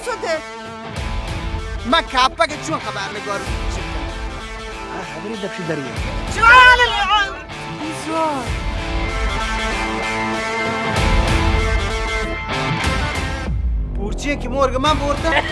شده؟ من کپک چون خبرنگار خبری دبشی داری بیزار پورچیه که مرگ من برده